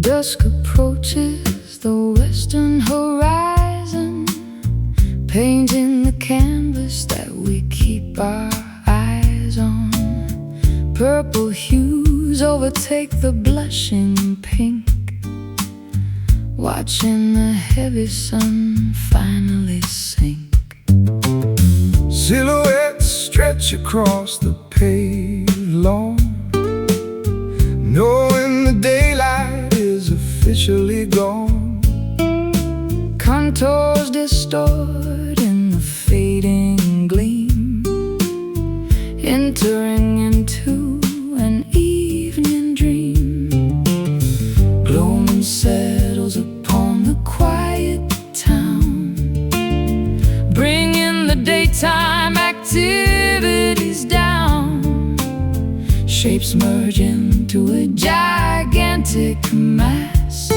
Dusk approaches the western horizon, painting the canvas that we keep our eyes on. Purple hues overtake the blushing pink, watching the heavy sun finally sink. Silhouettes stretch across the paved lawn, knowing the daylight is officially gone. Contours distort in the fading gleam, entering into an evening dream. Gloaming settles upon the quiet town, bringing the daytime activities down. Shapes merge into a gigantic mass,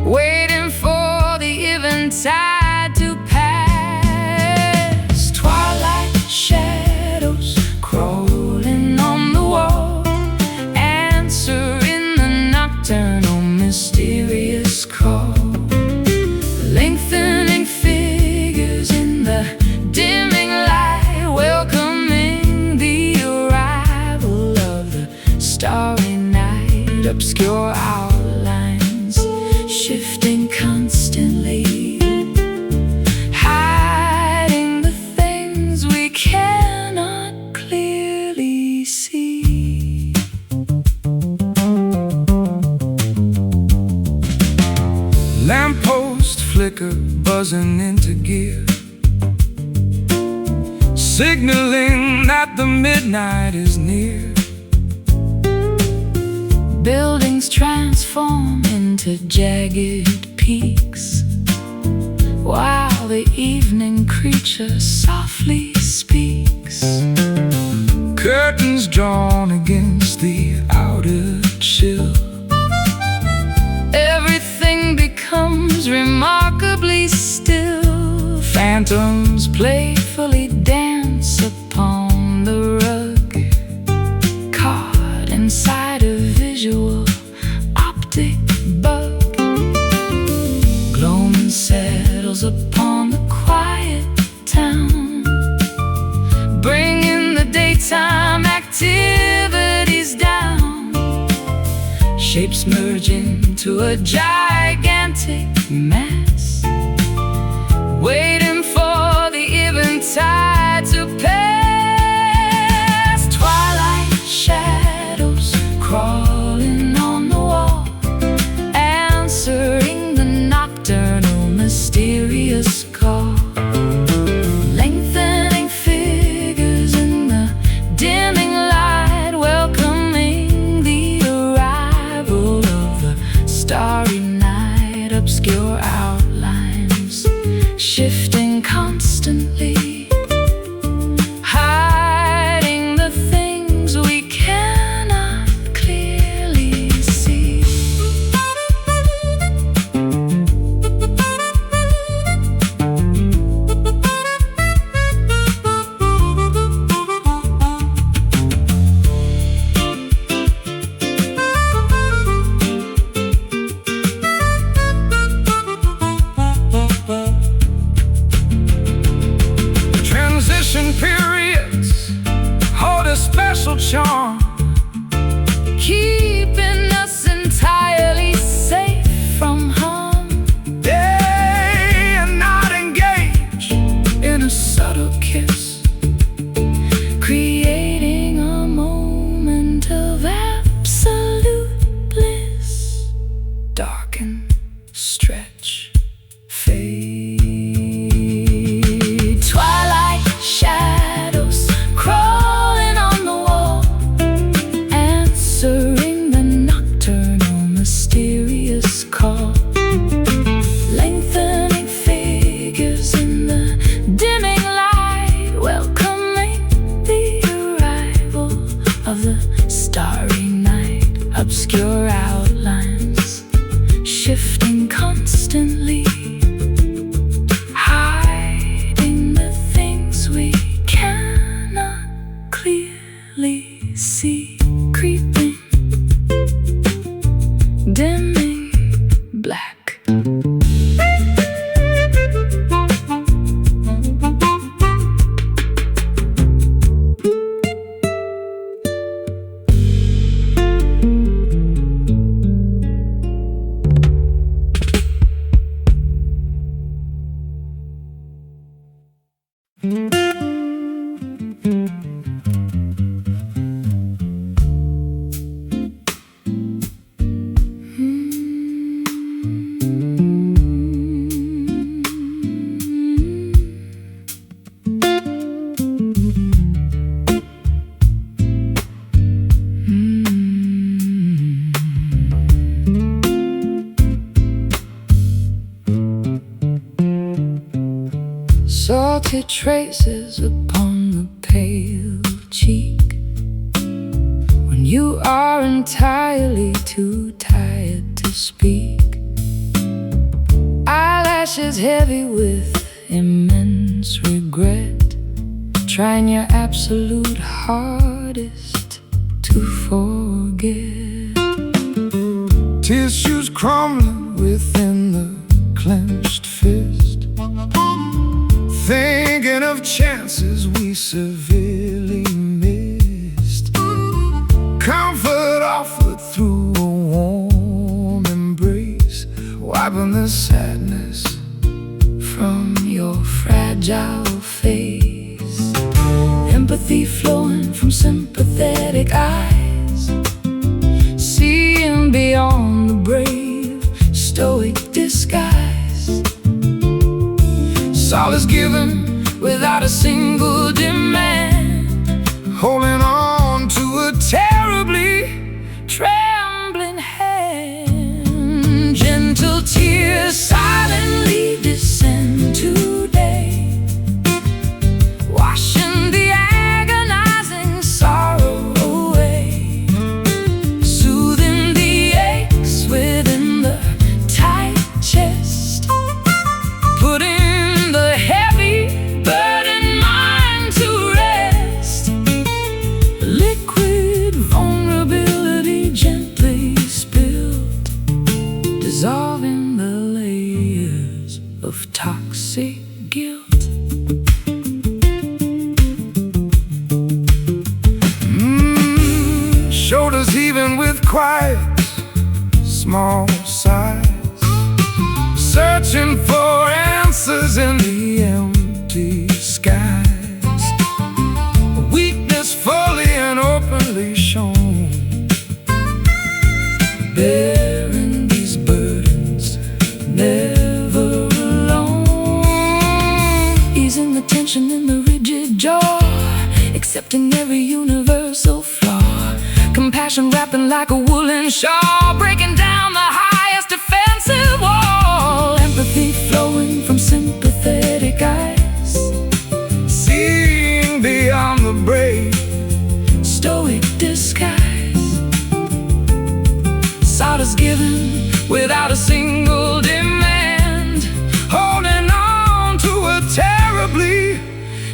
waiting for the eventide to pass. Twilight shadows crawling on the wall, answering the nocturnal mysterious call. Lengthening figures in the dimming light, welcoming the arrival of the starry night. Obscure outlines shifting constantly, hiding the things we cannot clearly see. Lamppost flicker buzzing into gear, signaling that the midnight is near. Buildings transform into jagged peaks, while the evening creature softly speaks. Curtains drawn against the outer chill, Everything becomes remarkably still. Phantoms playfully dance upon the rug, caught inside a visual optic bug. Gloaming settles upon the quiet town, bringing the daytime activities down. Shapes merge into a gigantic mass, waiting for the eventide to pass. Twilight shadows crawling on the wall, answering the nocturnal mysterious call. Lengthening figures in the dimming light, welcoming the arrival of the starry night. Obscure outlines shifting constantly, hiding the things we cannot clearly see. transition periods hold a special charm, Keeping us entirely safe from harm. they are not engaged in a subtle kiss, Creating a moment of absolute bliss. Darken, stretch, fade. Twilight shadows crawling on the wall, answering the nocturnal mysterious call. Salty traces upon the pale cheek when you are entirely too tired to speak. Eyelashes heavy with immense regret, trying your absolute hardest to forget. Tissues crumbling within the clenched fist, thinking of chances we severely missed. Comfort offered through a warm embrace, wiping the sadness from your fragile face. Empathy flowing from sympathetic eyes, seeing beyond the brave, stoic disguise. Solace given without a single demand, holding on to a terribly trembling hand. Gentle tears silently descend today, washing the agonizing sorrow away, soothing the aches within the tight chest, putting dissolving the layers of toxic guilt. Shoulders heaving with quiet, small sighs, searching for answers in the empty skies. Weakness fully and openly shown, bearing these burdens, never alone. Easing the tension in the rigid jaw, accepting every universal flaw. Compassion wrapping like a woolen shawl, breaking down the highest defensive wall. Empathy flowing from sympathetic eyes, seeing beyond the brave, stoic disguise. Solace given without a single demand, holding on to a terribly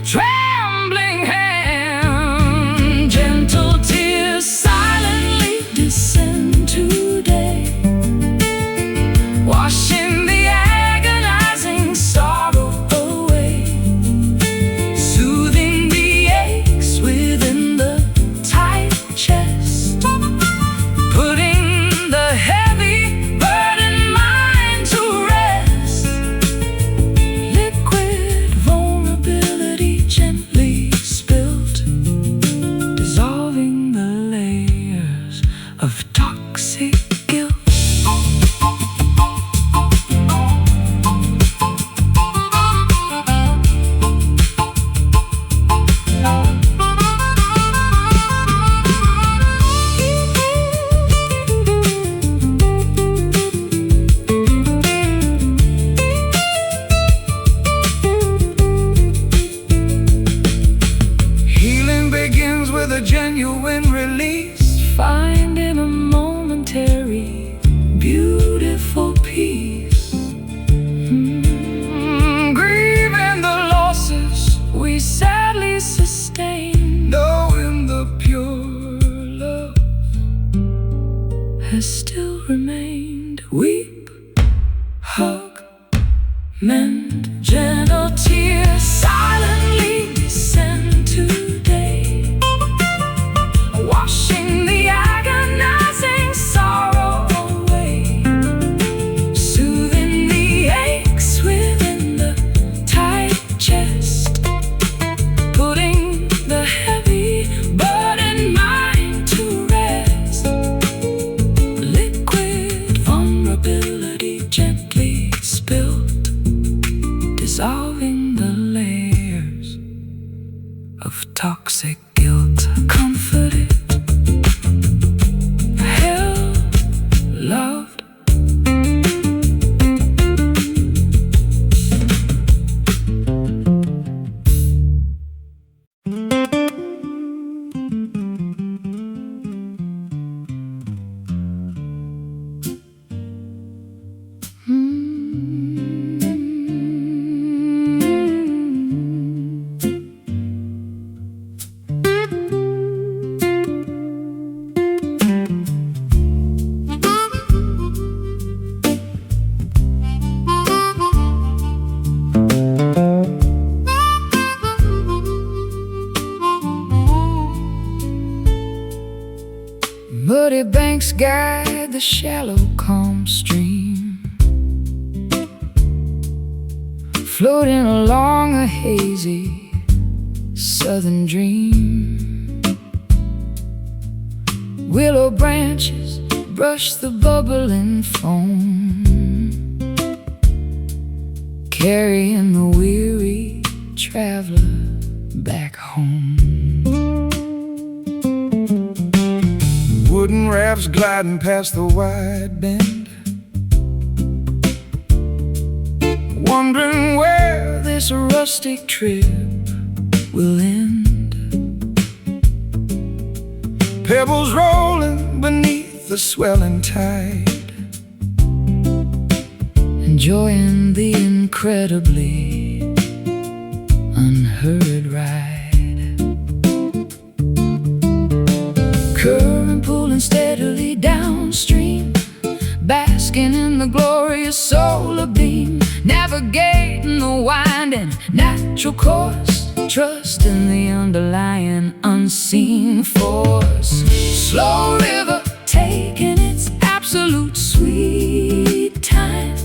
trembling hand. Gentle tears silently descend today, washing Mend gentle tears silently descend today, washing the agonizing sorrow away, soothing the aches within the tight chest, putting the heavy burdened mind to rest. Liquid vulnerability gently spilled, dissolving the layers of toxic guilt. Comforted, held, loved. Muddy banks guide the shallow, calm stream, floating along a hazy southern dream. Willow branches brush the bubbling foam, carrying the weary traveler back home. Wooden rafts gliding past the wide bend, wondering where this rustic trip will end. pebbles rolling beneath the swelling tide, enjoying the incredibly unheard ride. Current pulling steadily downstream, basking in the glorious solar beam, navigating the winding natural course, trusting the underlying unseen force. Slow river taking its absolute sweet time,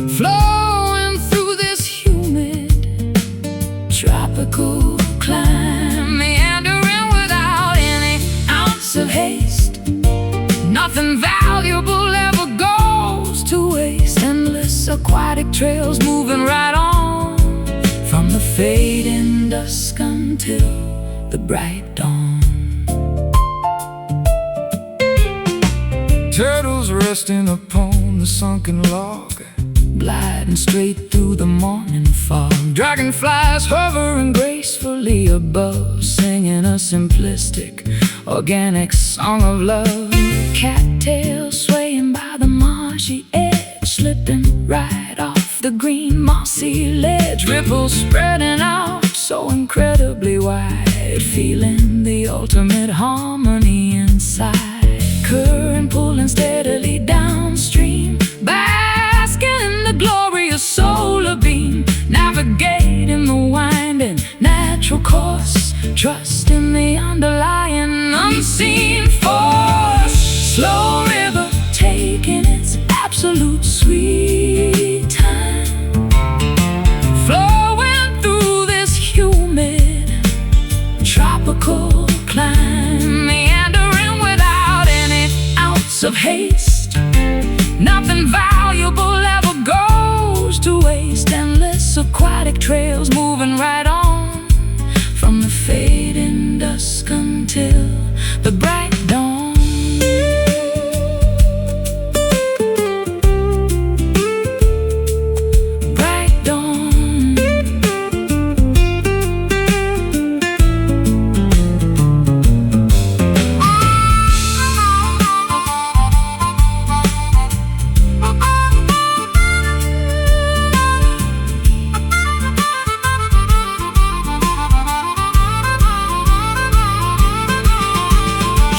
flowing through this humid tropical climb, meandering without any ounce of haste. Nothing valuable ever goes to waste. Endless aquatic trails moving right on, from the fading dusk until the bright dawn. turtles resting upon the sunken log, gliding straight through the morning fog. dragonflies Hovering gracefully above, singing a simplistic, organic song of love. Cattails swaying by the marshy edge, slipping right off the green mossy ledge. Ripples spreading out so incredibly wide, feeling the ultimate harmony inside. Current pulling steadily downstream, basking in the glorious solar beam, navigating the winding natural course, trusting the underlying unseen force. Slow river taking its absolute sweet time, flowing through this humid tropical climb, meandering without any ounce of haste. Nothing valuable ever goes to waste. Endless aquatic trails moving right on, from the fading dusk until the bright dawn. Bright dawn.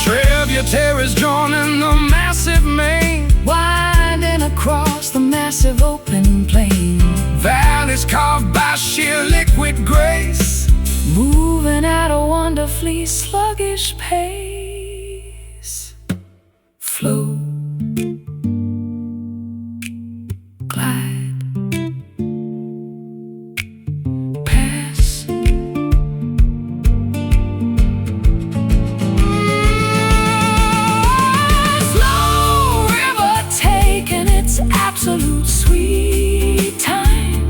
Tributaries joining the massive main, Winding across the massive open plain, sheer liquid grace, moving at a wonderfully sluggish pace. Flow, glide, pass. Slow river taking its absolute sweet time,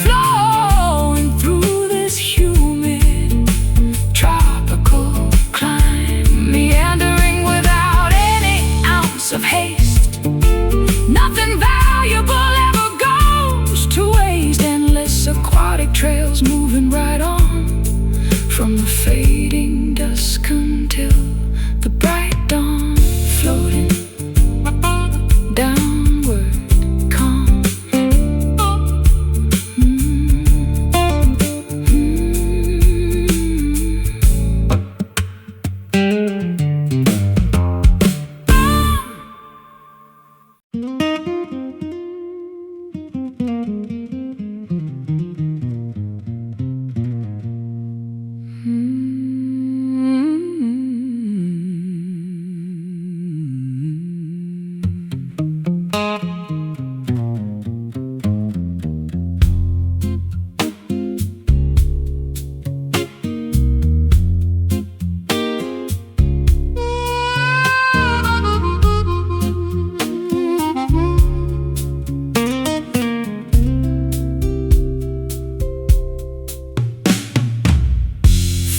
flowing through this humid tropical climb, meandering without any ounce of haste. Nothing valuable ever goes to waste. Endless aquatic trails moving right on, from the fading dusk until the bright dawn, floating downward, calm.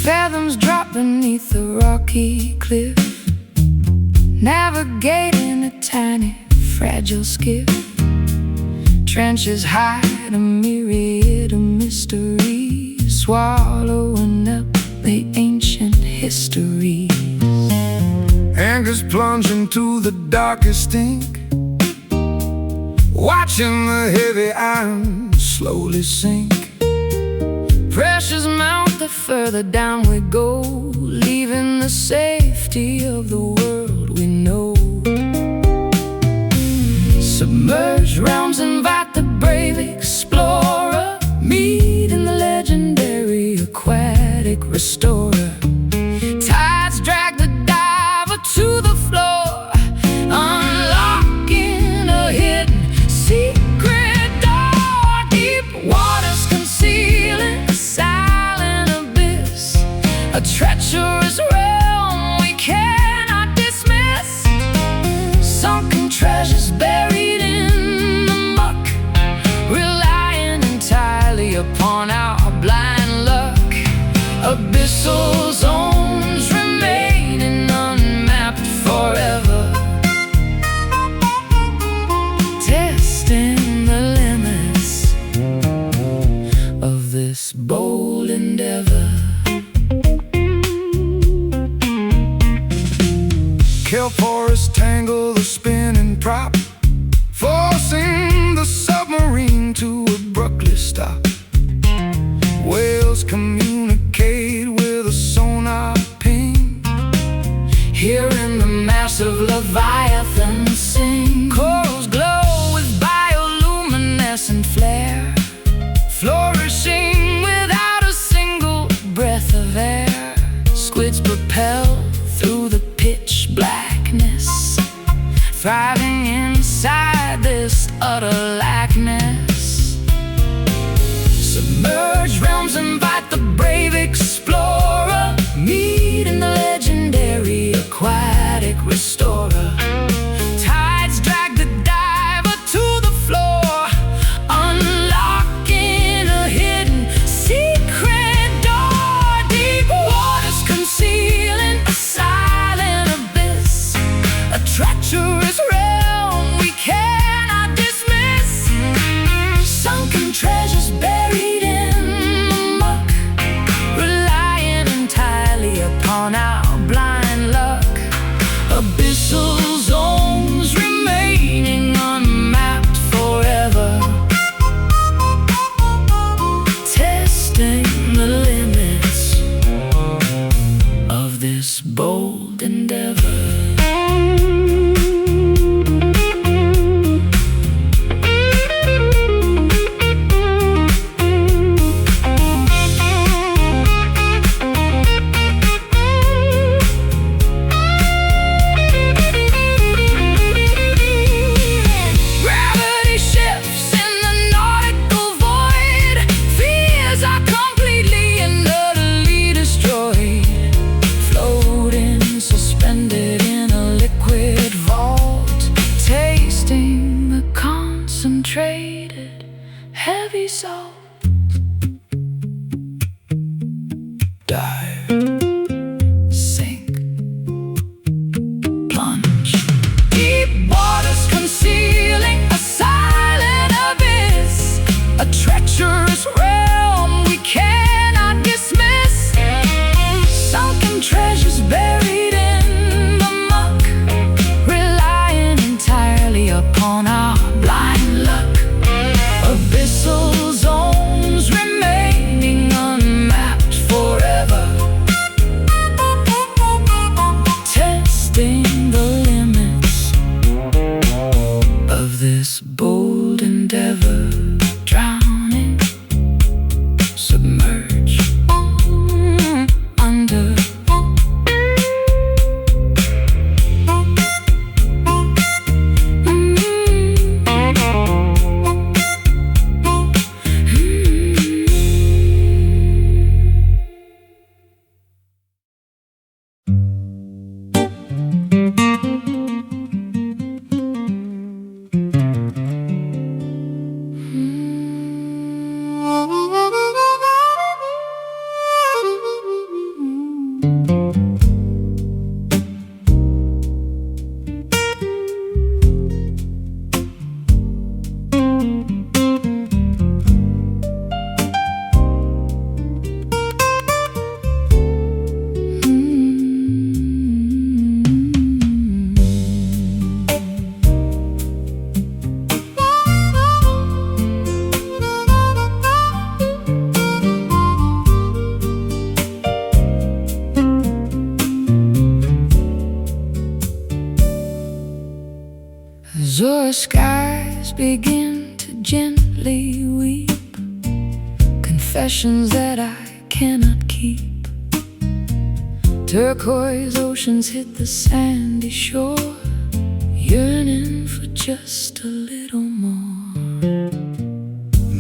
Fathoms drop beneath the rocky cliff, navigating a tiny, fragile skiff. Trenches hide a myriad of mysteries, swallowing up the ancient histories. anchors plunge into the darkest ink, watching the heavy iron slowly sink. Pressures mount the further down we go, leaving the safety of the world we know. Submerged realms invite the brave explorer, meeting the legendary aquatic restorer. Tides drag the diver to the floor, unlocking a hidden secret door. Deep waters concealing a silent abyss, a treacherous realm we cannot dismiss. Sunken treasures buried in the muck, relying entirely upon our blind luck. Abyssal zones remaining unmapped forever, testing the limits of this bold endeavor. Kelp forests tangle the spinning prop, forcing the submarine to abruptly stop. Whales communicate with a sonar ping, Hearing the massive Leviathan sing. Corals glow with bioluminescent flare, flourishing without a single breath of air. Squids propel through the pitch blackness, thriving inside this utter lackness. Submerged realms invite the brave explorer, meeting the legendary aquatic restorer. Tides drag the diver to the floor, unlocking a hidden secret door. Deep waters concealing a silent abyss, a treacherous realm we cannot dismiss. traded, heavy soul. Dive, Sink, plunge. Deep waters concealing a silent abyss, a treacherous realm we cannot dismiss. Sunken treasures buried in the muck, relying entirely upon our blind luck. Abyssal zones remaining unmapped forever, testing the limits of this bold endeavor. Drowning, submerge, under. Azure skies begin to gently weep, confessions that I cannot keep. Turquoise oceans hit the sandy shore, yearning for just a little more.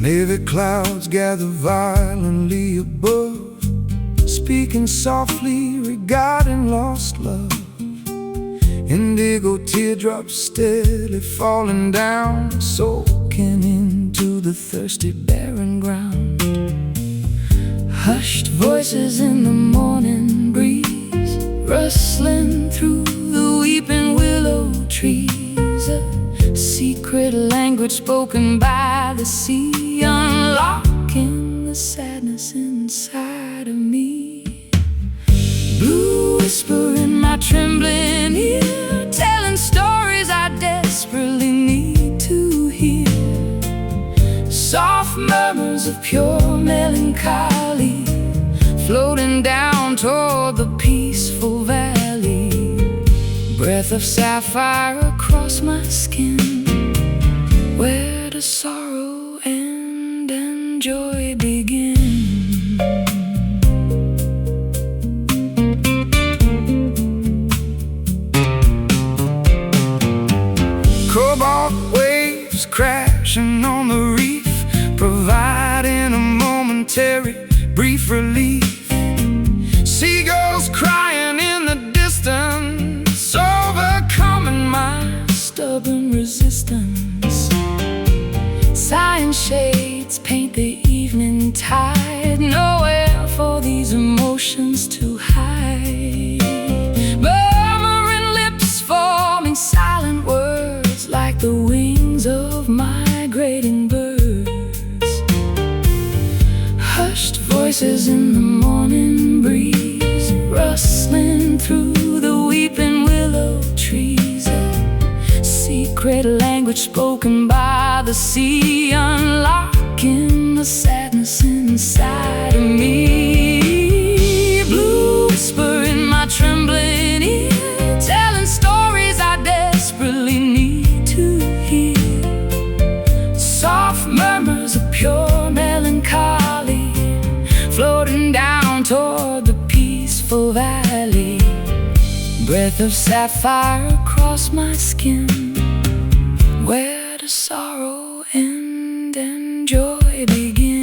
navy clouds gather violently above, speaking softly regarding lost love. Indigo teardrops steadily falling down, soaking into the thirsty barren ground. Hushed voices in the morning breeze, rustling through the weeping willow trees. A secret language spoken by the sea, unlocking the sadness inside of me. Blue whisper in my trembling ear, telling stories I desperately need to hear. Soft murmurs of pure melancholy, floating down toward the peaceful valley. Breath of sapphire across my skin, where does sorrow end and joy begin? Cobalt waves crashing on the reef, providing a momentary, brief relief. Seagulls crying in the distance, overcoming my stubborn resistance. Sighing shades paint the evening tide, nowhere for these emotions to hide. Murmuring lips forming silent words, like the wings of migrating birds. Hushed voices in the morning breeze, rustling through the weeping willow trees. A secret language spoken by the sea, unlocking the sadness inside of me. Blue whisper in my trembling ear, telling stories I desperately need to hear. Soft murmurs of pure melancholy, floating down toward the peaceful valley. Breath of sapphire across my skin, where does sorrow end and joy begin?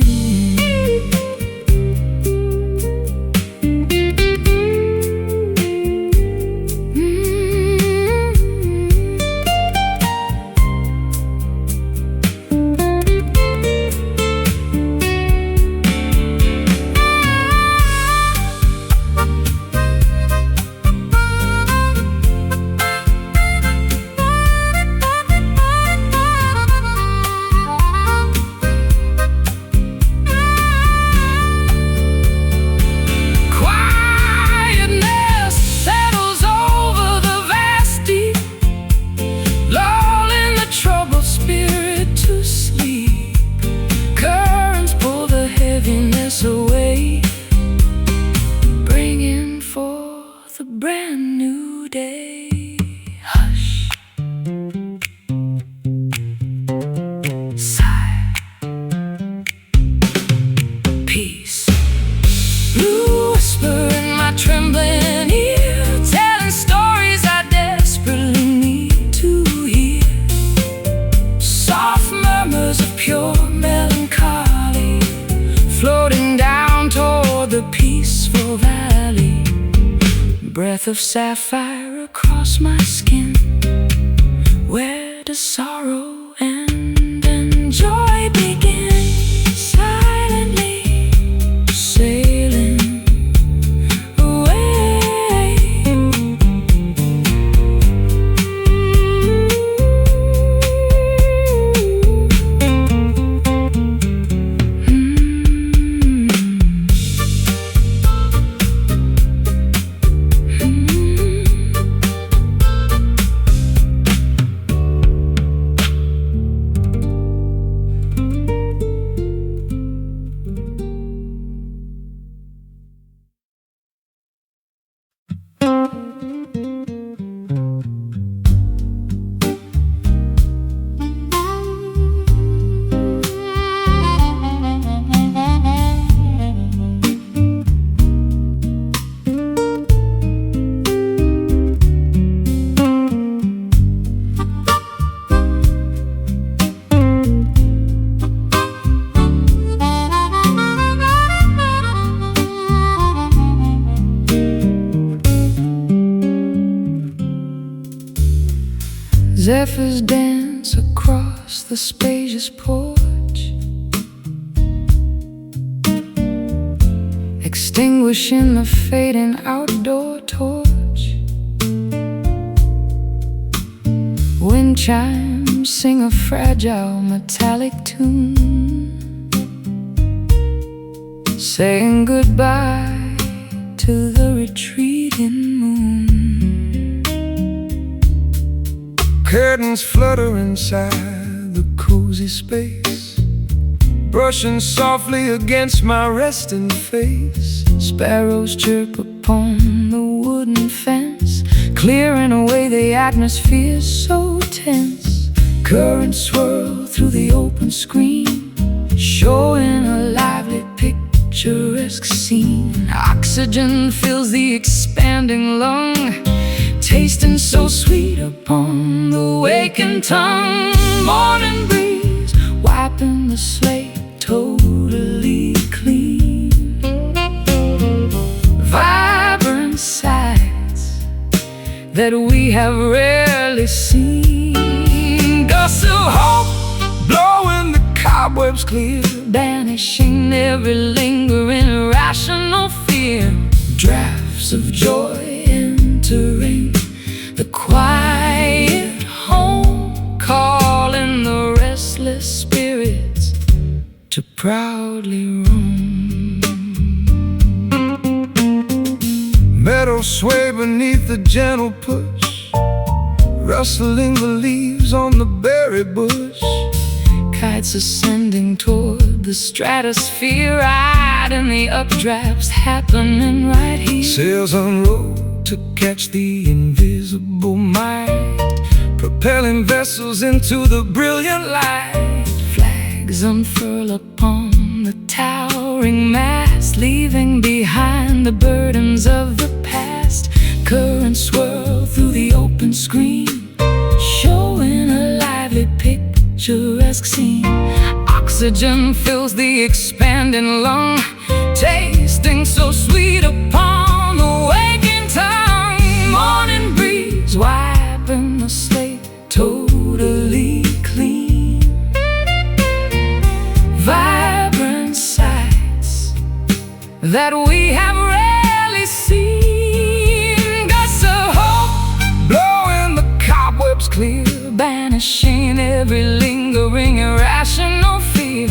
breath of sapphire across my skin. Where does sorrow end and joy begin? Silently sailing away. Zephyrs dance across the spacious porch, extinguishing the fading outdoor torch. Wind chimes sing a fragile metallic tune, saying goodbye to the retreating moon. Curtains flutter inside the cozy space, brushing softly against my resting face. Sparrows chirp upon the wooden fence, clearing away the atmosphere so tense. Currents swirl through the open screen, showing a lively picturesque scene. Oxygen fills the expanding lung, tasting so sweet upon the wakened tongue. Morning breeze wiping the slate totally clean. Vibrant sights that we have rarely seen. Gusts of hope blowing the cobwebs clear, banishing every lingering irrational fear. Drafts of joy entering the quiet home, calling the restless spirits to proudly roam. Meadows sway beneath the gentle push, rustling the leaves on the berry bush. Kites ascending toward the stratosphere, riding the updrafts happening right here. Sails unroll to catch the invisible might, propelling vessels into the brilliant light. Flags unfurl upon the towering mast, leaving behind the burdens of the past. Currents swirl through the open screen, showing a lively picturesque scene. Oxygen fills the expanding lung, tasting so sweet upon the waking tongue. Morning breeze wiping the slate totally clean. Vibrant sights that we have rarely seen. Gusts of hope Blowing the cobwebs clear, banishing every lingering irrational fear.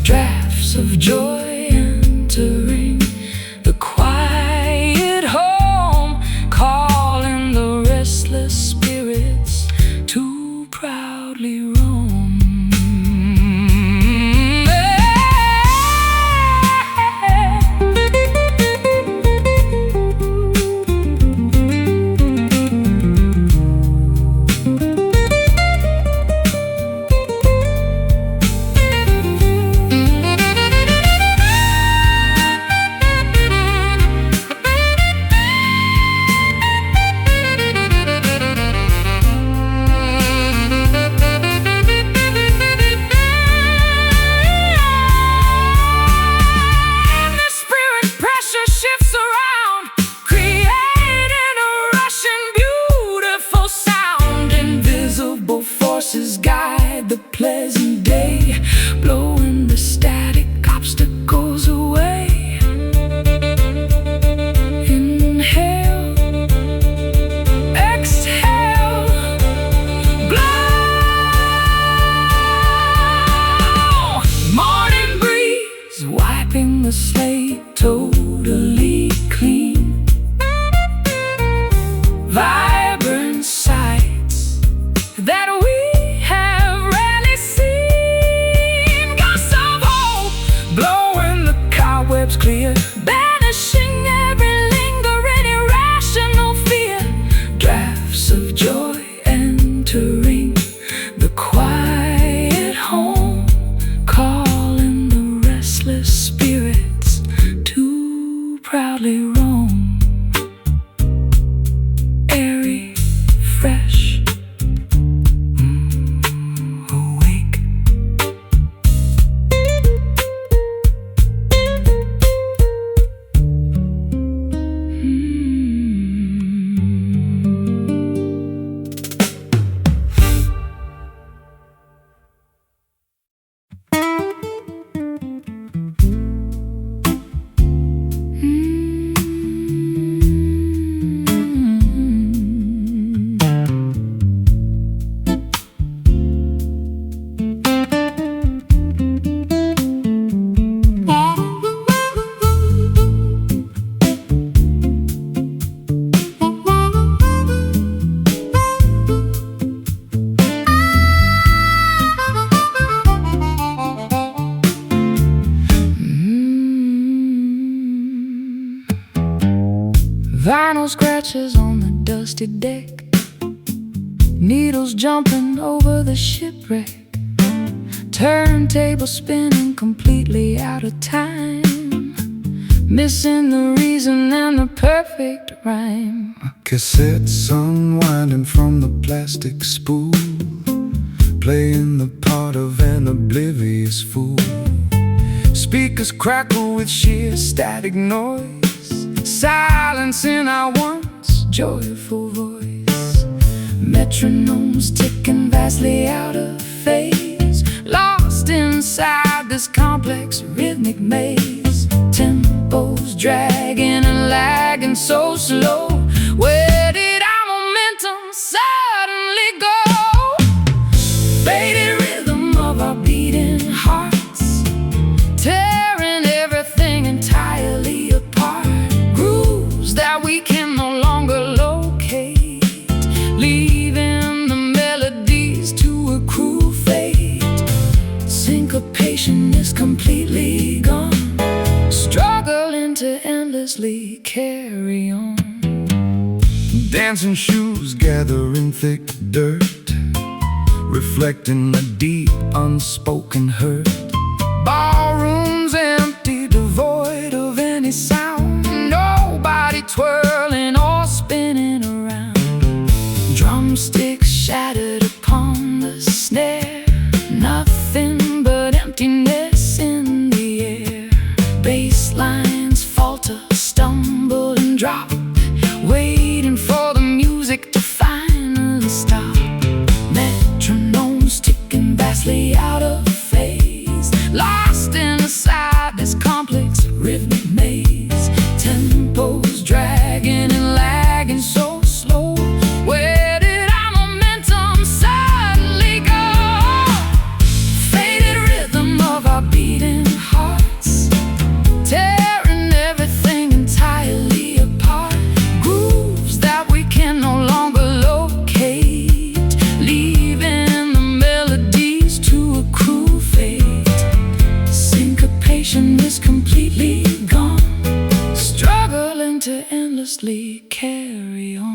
Drafts of joy entering the quiet home, calling the restless spirits to proudly roam. day, blowing the static obstacles away. Inhale, exhale, blow. Morning breeze wiping the slate totally clean. Vibrant sights that we have rarely seen. Gusts of hope blowing the cobwebs clear, banishing every lingering irrational fear. Drafts of joy entering the quiet home, calling the restless spirits to proudly roam. Airy, fresh, awake. Vinyl scratches on the dusty deck, needles jumping over the shipwreck, turntable spinning completely out of time, missing the reason and the perfect rhyme. Cassettes unwinding from the plastic spool, playing the part of an oblivious fool. Speakers crackle with sheer static noise, silencing our once joyful voice. Metronomes ticking vastly out of phase, lost inside this complex rhythmic maze. Tempos dragging and lagging so slow. Where did our momentum suddenly go? Faded rhythm of our beating hearts, tearing everything entirely apart. Grooves that we can no longer locate, leaving the melodies to a cruel fate. Syncopation is completely gone, struggling to endlessly carry on. Dancing shoes gathering thick dirt, reflecting a deep unspoken hurt. Ballrooms empty, devoid of any sound, nobody twirling or spinning around. Drumsticks shattered upon the snare, nothing but emptiness in the air. Bass lines falter, stumble and drop, waiting for the music to finally stop. Metronomes ticking vastly out of phase, lost inside this complex rhythmic maze. Tempos dragging and lagging so slow. Where did our momentum suddenly go? Faded rhythm of our beating hearts, tearing everything entirely apart. Grooves that we can no longer locate, leaving the melodies to a cruel fate. Syncopation is completely gone, struggling to endlessly carry on.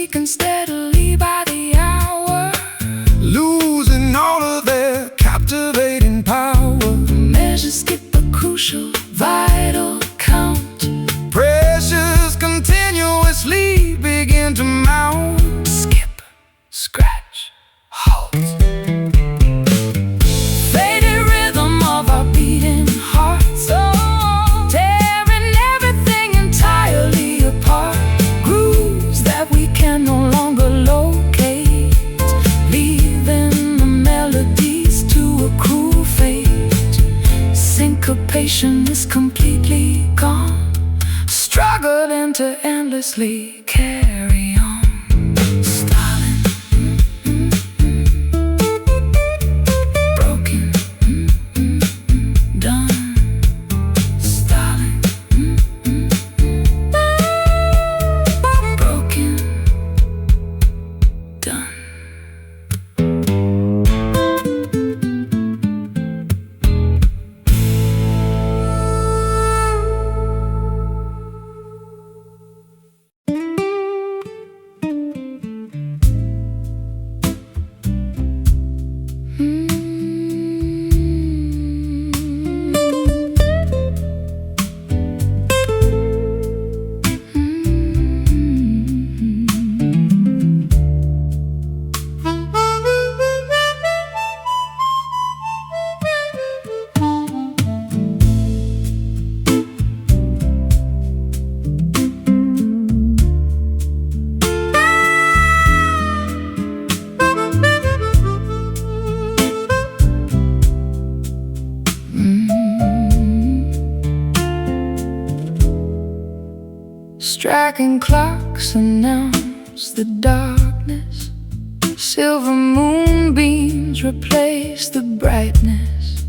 weaken steadily by the hour, losing all of their captivating power. measures skip a crucial, vital count. Pressures continuously begin to mount. Skip, scratch, halt. Faded rhythm of our beating hearts, tearing everything entirely apart. Grooves that we can no longer locate, leaving the melodies to a cruel fate. Syncopation is completely gone, struggling to endlessly carry on. Stalling, broken, done. Stalling, broken, done. Striking clocks announce the darkness. Silver moonbeams replace the brightness.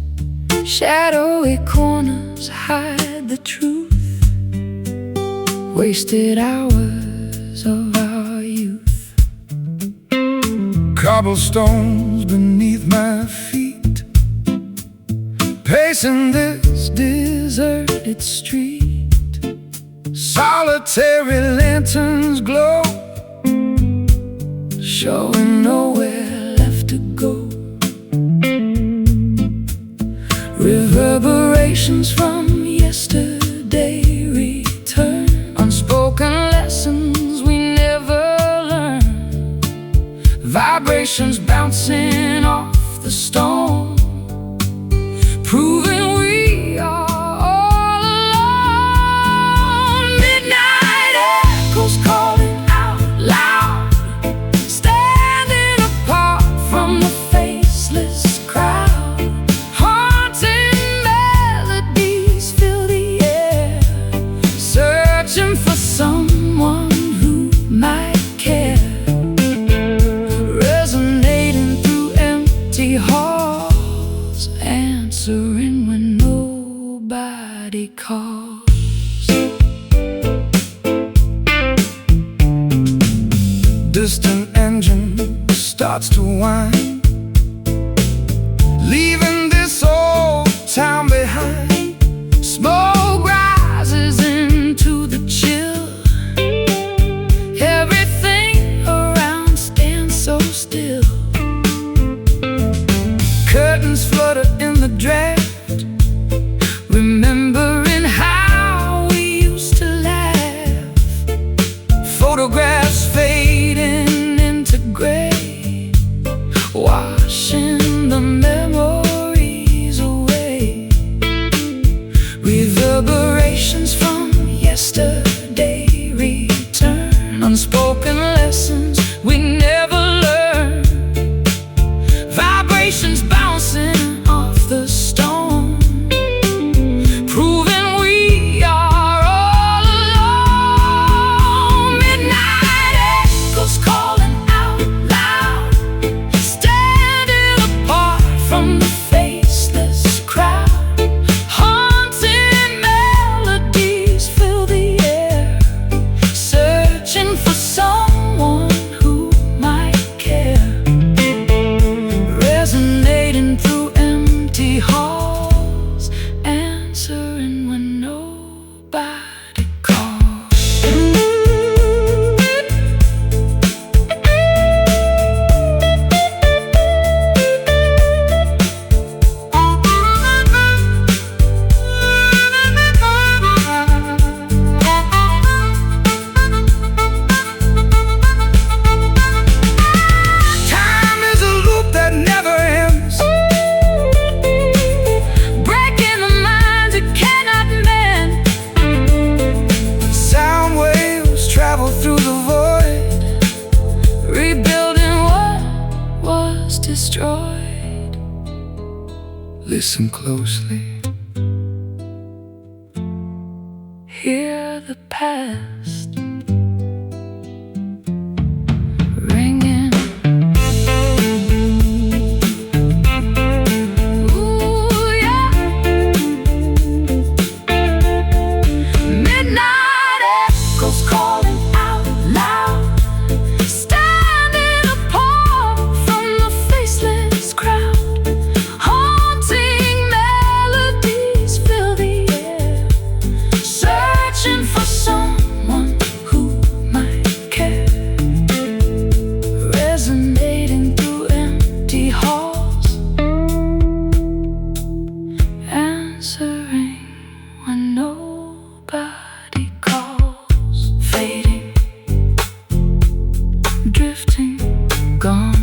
Shadowy corners hide the truth. Wasted hours of our youth. Cobblestones beneath my feet, pacing this deserted street. Solitary lanterns glow, showing nowhere left to go. Reverberations from yesterday return. Unspoken lessons we never learned. Vibrations bouncing off the stone, proving we are all alone. Midnight echoes calling out loud, standing apart from the faceless crowd. Haunting melodies fill the air, searching for someone who might care. Resonating through empty halls, answering when nobody calls. distant engine starts to whine, leaving this old town behind. Smoke rises into the chill, everything around stands so still. Curtains flutter in the draft, remembering how we used to laugh. Photographs fading into gray, destroyed. Listen closely. Hear the past ringing. Ooh, yeah. Midnight echoes calling out loud, standing apart from the faceless crowd. Haunting melodies fill the air, searching for someone who might care. Resonating through empty halls, answering when nobody calls. Fading, drifting, gone.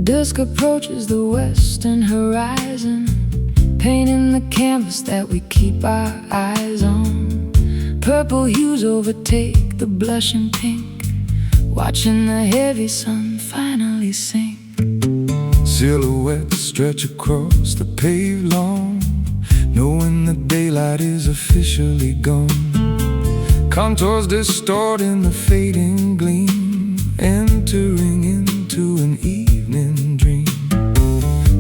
Dusk approaches the western horizon, painting the canvas that we keep our eyes on. Purple hues overtake the blushing pink, watching the heavy sun finally sink. Silhouettes stretch across the paved lawn, knowing the daylight is officially gone. Contours distorting the fading gleam, entering into an evening dream.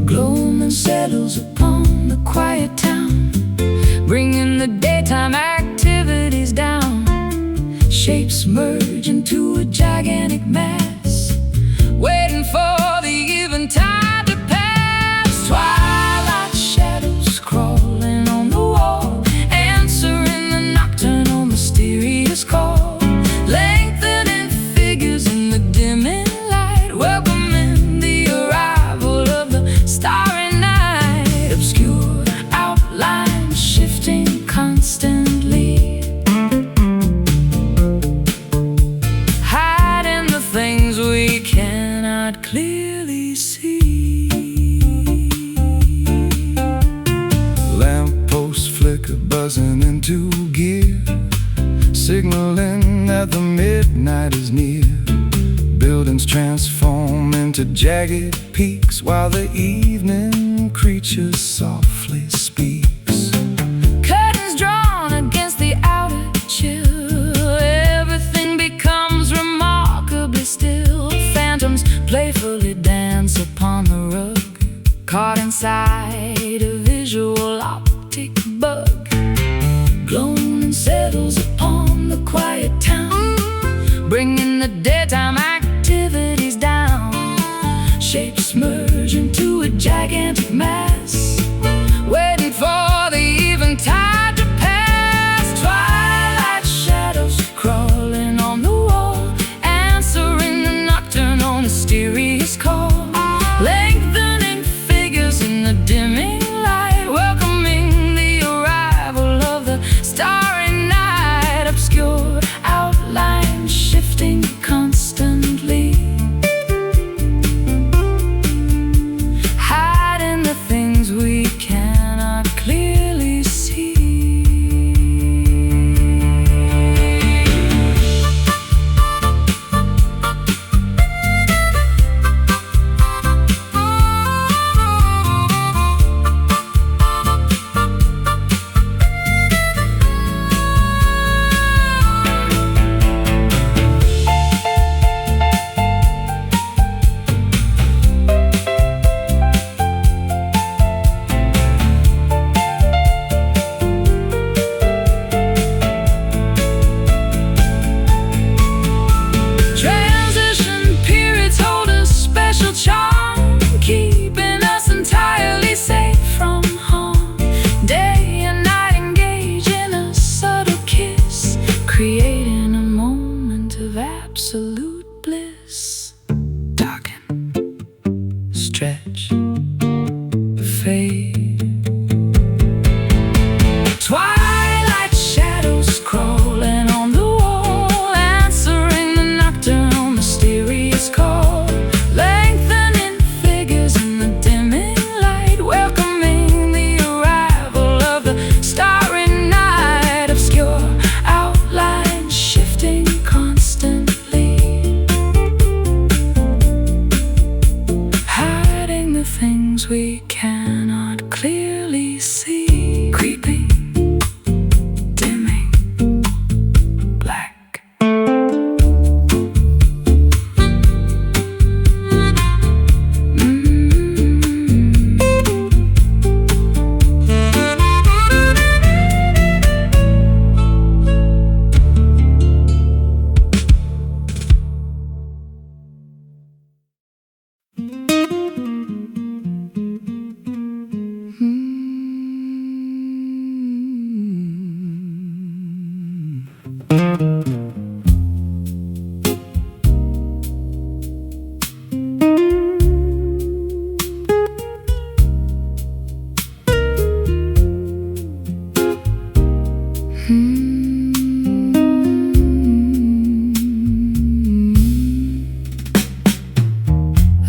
Gloaming settles upon the quiet town, bringing the daytime activities down. Shapes merge into a gigantic mass, waiting for the eventide to pass. Twilight shadows crawling on the wall, answering the nocturnal mysterious call. Lengthening figures in the dimming light, welcoming the arrival of the starry night. Obscure outlines shifting constantly, hiding the things we cannot clearly see. Lampposts flicker, buzzing into gear, signaling that the midnight is near. Buildings transform into jagged peaks, while the evening creature softly speaks. Curtains drawn against the outer chill, everything becomes remarkably still. Phantoms playfully dance upon the rug, caught inside a visual optic bug. Gloaming settles upon the quiet town, bringing the daytime activities down. Shapes merge into a gigantic mass, waiting for the eventide to pass. Twilight shadows crawling on the wall, answering the nocturnal mysterious call. Lengthening figures in the dimming light, welcoming the arrival of the starry night. Obscure outlines shifting constantly, hiding the things we cannot clearly see. stretch, fade. Twilight shadows crawling on the wall, answering the nocturnal mysterious call. Lengthening figures in the dimming light, welcoming the arrival of the starry night. Obscure outlines shifting constantly, hiding the things we cannot clearly see. Creeping, dimming, black.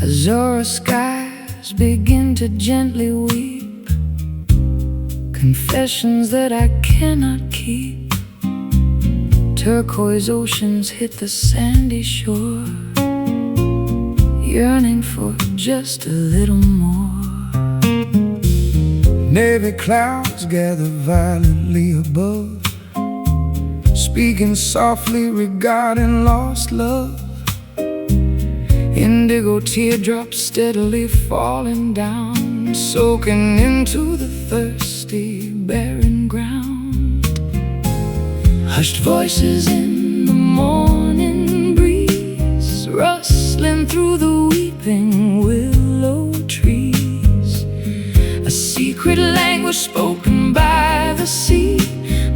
Azure skies begin to gently weep, confessions that I cannot keep. Turquoise oceans hit the sandy shore, yearning for just a little more. Navy clouds gather violently above, speaking softly regarding lost love. Indigo teardrops steadily falling down, soaking into the thirsty, barren ground. Hushed voices in the morning breeze, rustling through the weeping willow trees. A secret language spoken by the sea,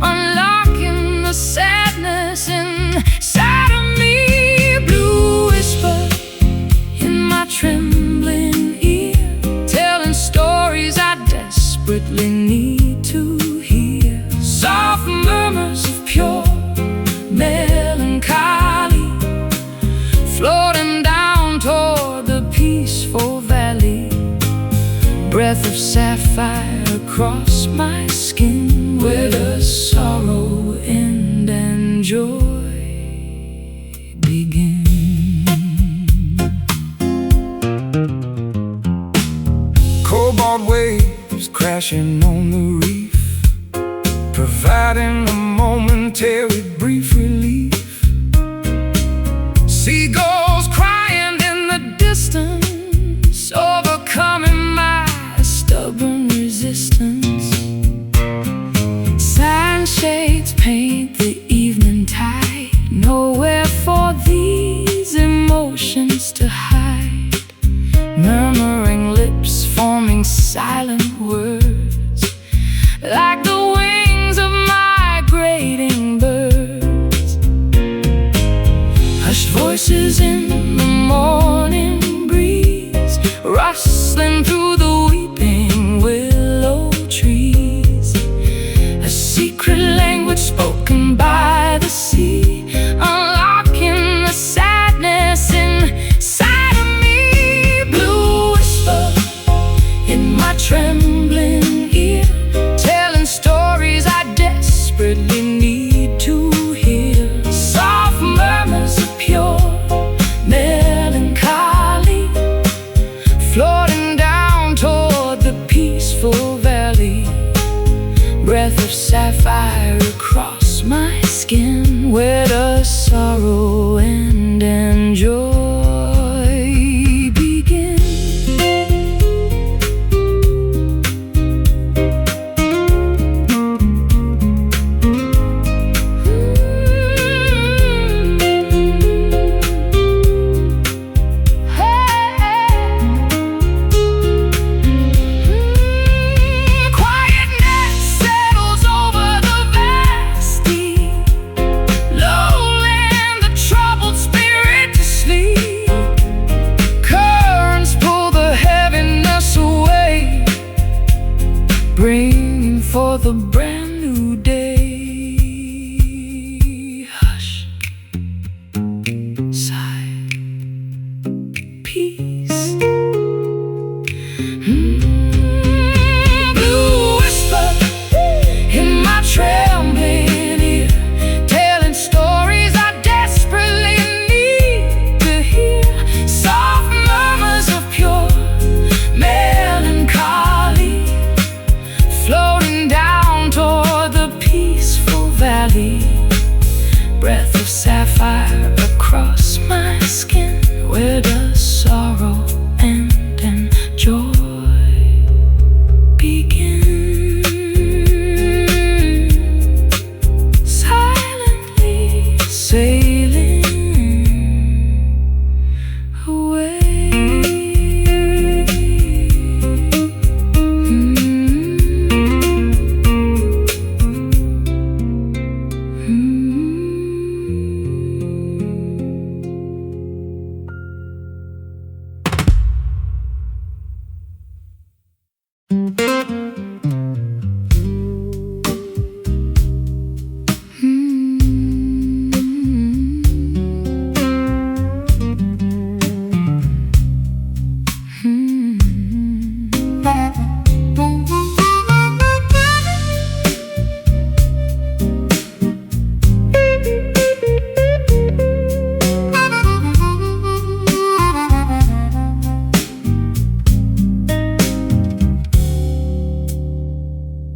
unlocking the sadness inside of me. Blue whisper in my trembling ear, telling stories I desperately need to hear. Soft murmurs of pure melancholy, floating down toward the peaceful valley. Breath of sapphire across my skin, where does sorrow end and joy begin? Cobalt waves crashing on the reef, providing a momentary brief relief. Seagulls crying in the distance, overcoming my stubborn resistance. Sunshades paint the evening tide, nowhere for these emotions to hide. Murmuring lips forming silent words, like the wings of migrating birds. Hushed voices in the morning breeze, rustling through the weeping willow trees. A secret language spoken by the sea, unlocking the sadness inside of me. Blue whisper in my trembling ear, telling stories I desperately need to hear. Soft murmurs of pure melancholy, floating down toward the peaceful valley. Breath of sapphire across my skin, where does sorrow end and joy begin? Quietness settles over the vast deep, lulling the troubled spirit to sleep.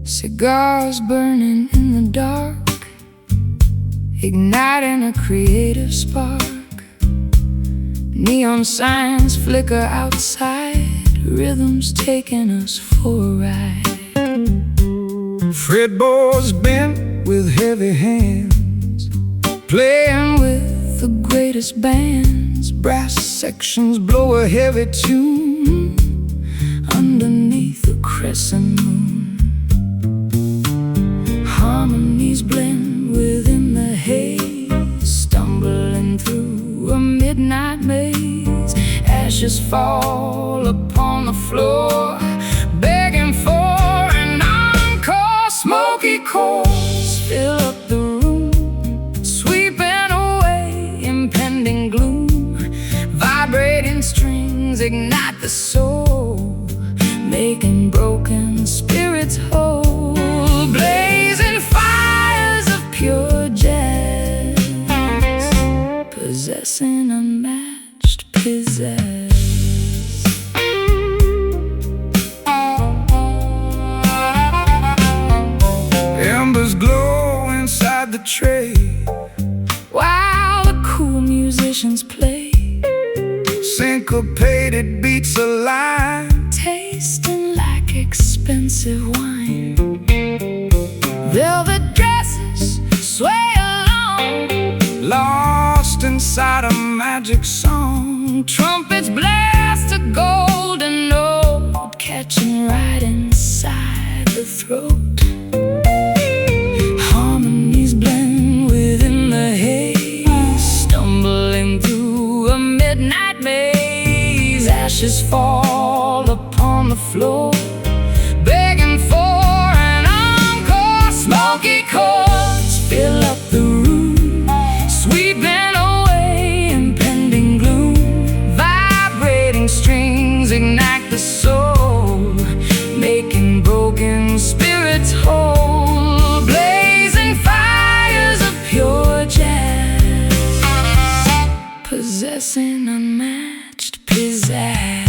Cigars burning in the dark, igniting a creative spark. Neon signs flicker outside, rhythms taking us for a ride. Fretboards bent with heavy hands, Playing with the greatest bands, brass sections blow a heavy tune underneath the crescent moon. Harmonies blend within the haze, stumbling through a midnight maze. Ashes fall upon the floor, begging for an encore. Smoky chords fill up the room, sweeping away impending gloom. Vibrating strings ignite the soul, making broken spirits whole. Blazing fires of pure jazz, possessing unmatched pizzazz. embers glow inside the tray, while the cool musicians play. syncopated beats align, Tasting like expensive wine. Velvet dresses sway along, lost inside a magic song. trumpets blast a golden note, catching right inside the throat. Harmonies blend within the haze, stumbling through a midnight maze. Ashes fall upon the floor, begging for an encore. Smoky chords fill up the room, sweeping away impending gloom. Vibrating strings ignite the soul, making broken spirits whole. Blazing fires of pure jazz, possessing unmatched pizzazz.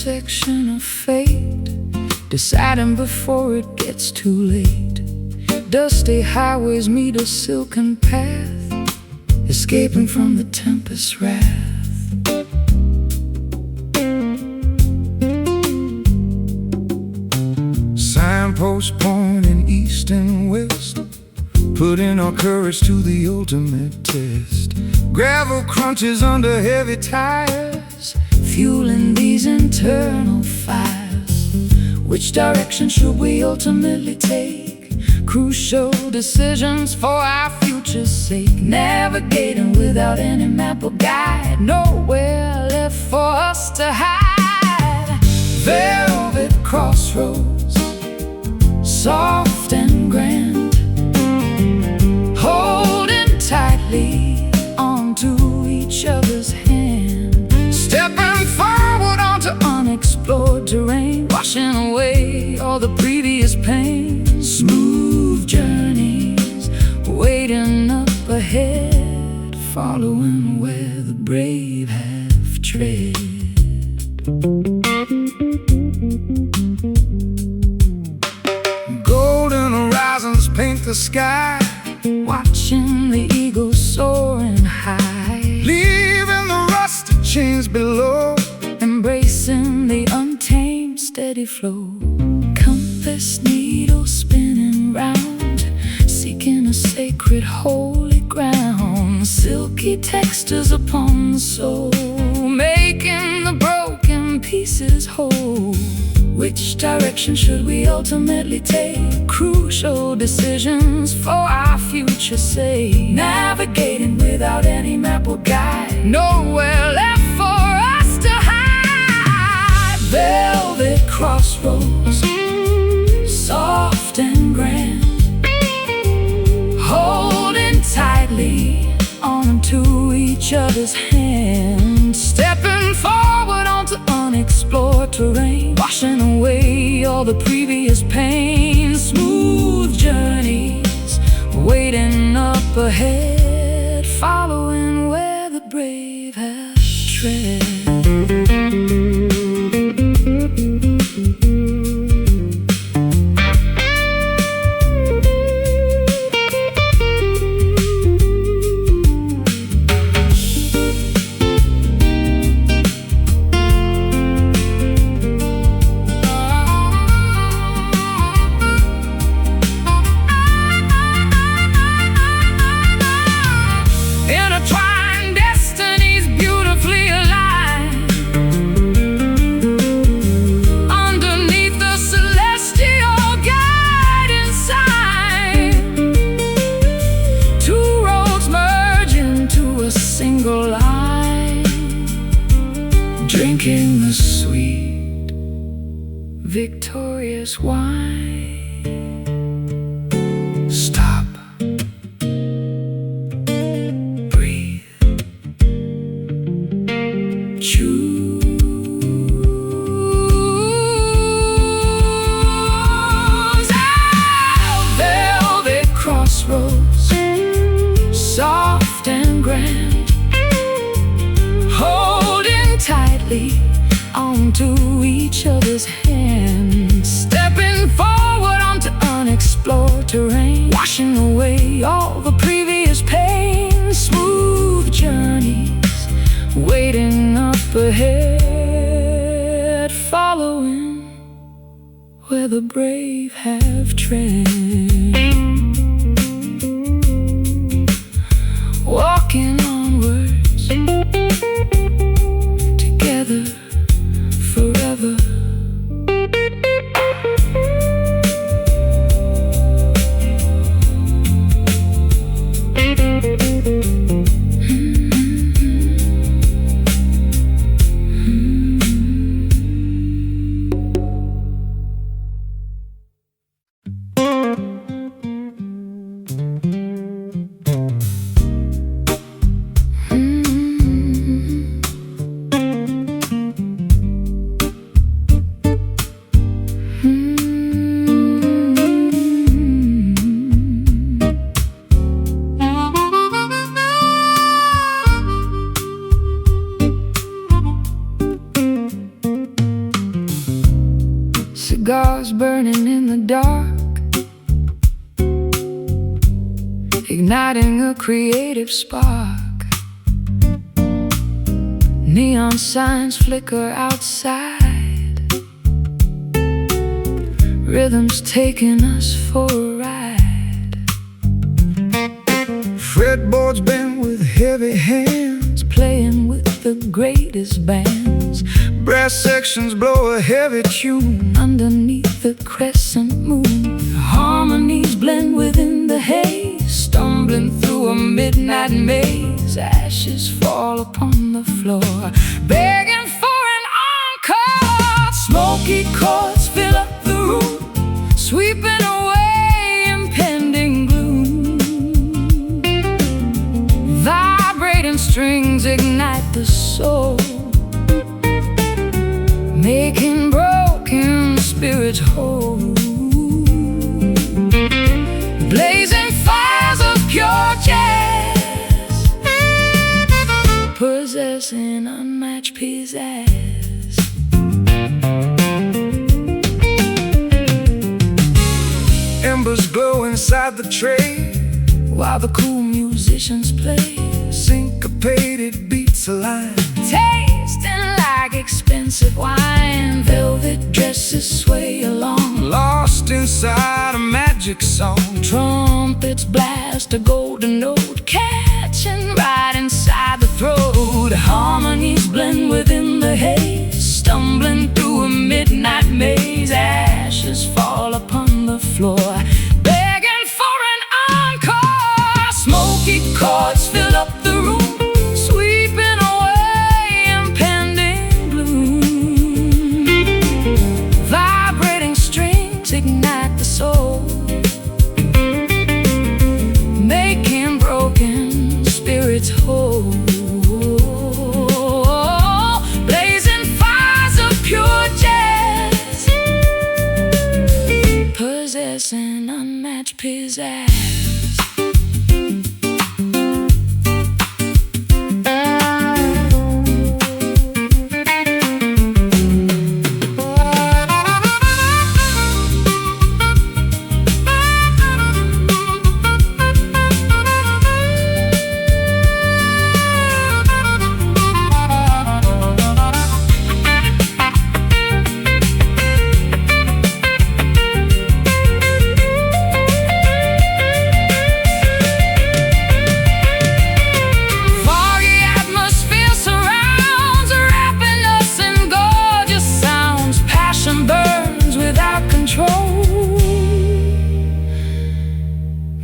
intersection of fate, deciding before it gets too late. Dusty highways meet a silken path, escaping from the tempest's wrath. Signposts pointing east and west, putting our courage to the ultimate test. Gravel crunches under heavy tires, fueling these internal fires. Which direction should we ultimately take? Crucial decisions for our future's sake. Navigating without any map or guide, nowhere left for us to hide. Velvet crossroads, soft and grand, holding tightly onto each other's hand. Stepping forward onto unexplored terrain, washing away all the previous pain. Smooth journeys waiting up ahead, following where the brave have tread. Golden horizons paint the sky, watching the eagles soaring high, leaving the rusted chains below, embracing the untamed steady flow. Compass needle spinning round, seeking a sacred holy ground. Silky textures upon the soul, making the broken pieces whole. Which direction should we ultimately take? Crucial decisions for our future's sake. Navigating without any map or guide, nowhere left for us to hide. Velvet crossroads, soft and grand, holding tightly onto each other's hands. Stepping forward onto unexplored terrain, washing away all the previous pain. Smooth journeys waiting up ahead, following where the brave have tread. Drinking the sweet, victorious wine. Stop, breathe, choose. Velvet crossroads, soft and grand, holding tightly onto each other's hands. Stepping forward onto unexplored terrain, washing away all the previous pain. Smooth journeys waiting up ahead, following where the brave have tread. Walking onwards, together forever. igniting a creative spark. Neon signs flicker outside, rhythms taking us for a ride. Fretboards bent with heavy hands, Playing with the greatest bands. brass sections blow a heavy tune. Underneath the crescent moon, harmonies blend within the haze. Stumbling through a midnight maze, ashes fall upon the floor, begging for an encore. Smoky chords fill up the room, sweeping away impending gloom. Vibrating strings ignite the soul, making broken spirits whole. Blazing fires of pure jazz, possessing unmatched pizzazz. Embers glow inside the tray, While the cool musicians play, syncopated beats align. tasting like expensive wine. Velvet dresses sway along, Lost inside a magic song. trumpets blast a golden note, catching right inside the throat. Harmonies blend within the haze, stumbling through a midnight maze. Ashes fall upon the floor, begging for an encore. Smoky chords fill up the room, sweeping away impending gloom. Vibrating strings ignite the soul, making broken spirits whole. Blazing fires of pure jazz, possessing unmatched pizzazz.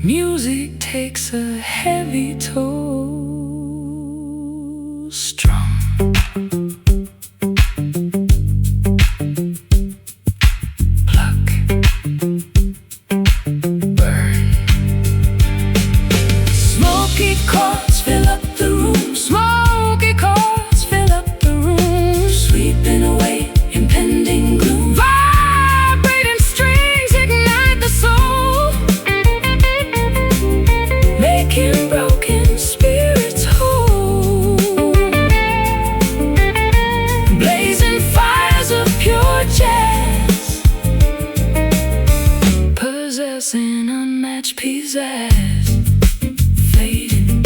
Music takes a heavy toll, strum. Pluck, burn. Smoky chords fill up the room, smoky chords fill up the room, sweeping away impending gloom. Vibrating strings ignite the soul, making broken spirits whole. Blazing fires of pure jazz, possessing unmatched pizzazz. Fading,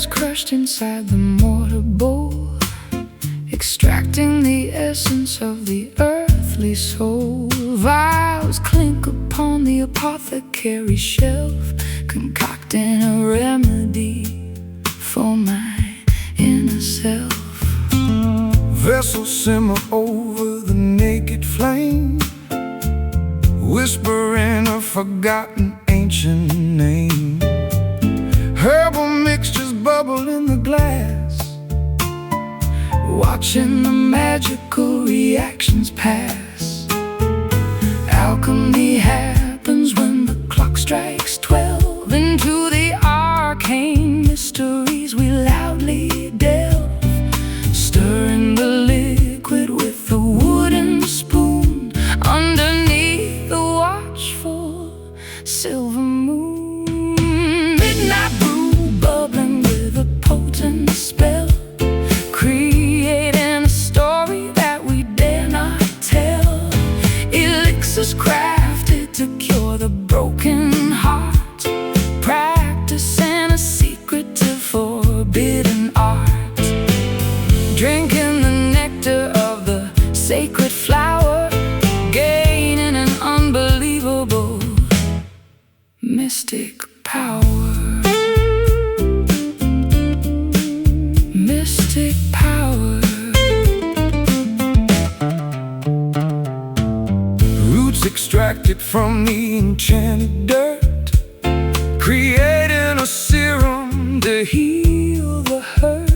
hands crushed inside the mortar bowl, extracting the essence of the earthly soul. Vials clink upon the apothecary shelf, concocting a remedy for my inner self. Vessels simmer over the naked flame, whispering a forgotten ancient name. Herbal mixtures bubble in the glass, watching the magical reactions pass. Alchemy happens when the clock strikes 12. Into the arcane mysteries we loudly delve, stirring the liquid with a wooden spoon underneath the watchful silver moon. Midnight brew bubbling with a potent spell, creating a story that we dare not tell. Elixirs crafted to cure the broken heart, practicing a secretive forbidden art. Drinking the nectar of the sacred flower, gaining an unbelievable mystic power. Mystic power. Roots extracted from the enchanted dirt, creating a serum to heal the hurt.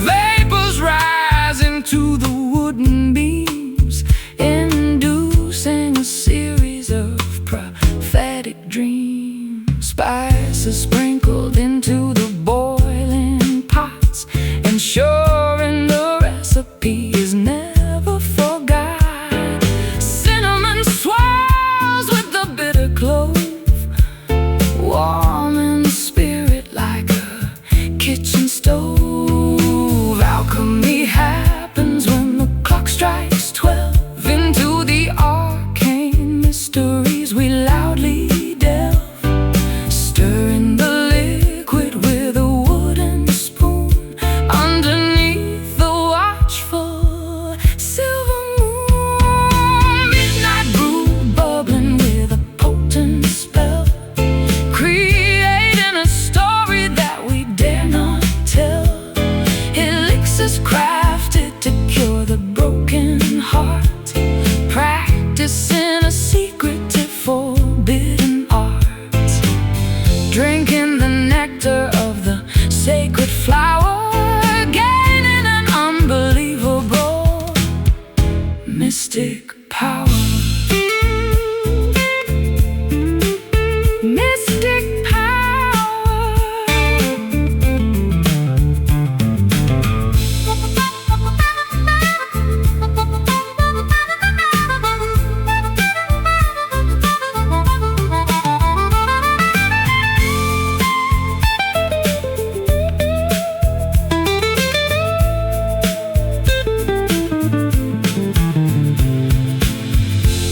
Vapors rise into the wooden beams, inducing a series of prophetic dreams. Spices sprinkled into the boiling pots, ensuring the recipe is never forgot. Cinnamon swirls with the bitter clove, warm in the spirit like a kitchen stove. Alchemy happens when the clock strikes 12. Into the arcane mysteries we loudly delve, stirring the liquid with a wooden spoon underneath the watchful silver moon. Midnight brew bubbling with a potent spell, creating a story that we dare not tell. Elixirs crafted to cure the broken heart, practicing a secretive forbidden art. Drinking the nectar of the sacred flower, gaining an unbelievable mystic power. Mystic power.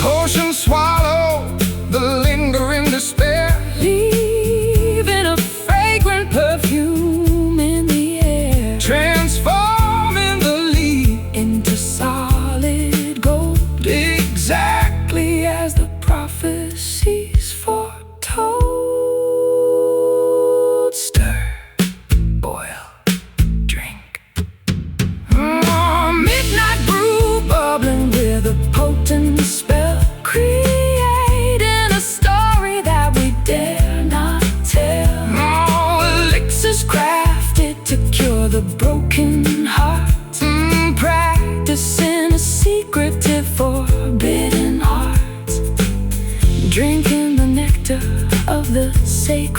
Potion swallow the lingering despair, Leaving a fragrant perfume in the air, transforming the lead into solid gold, exactly as the prophecies foretold. Stir, boil, drink. Midnight brew bubbling with a potent spell, creating a story that we dare not tell. Elixirs crafted to cure the broken heart, practicing a secretive forbidden art. Drinking the nectar of the sacred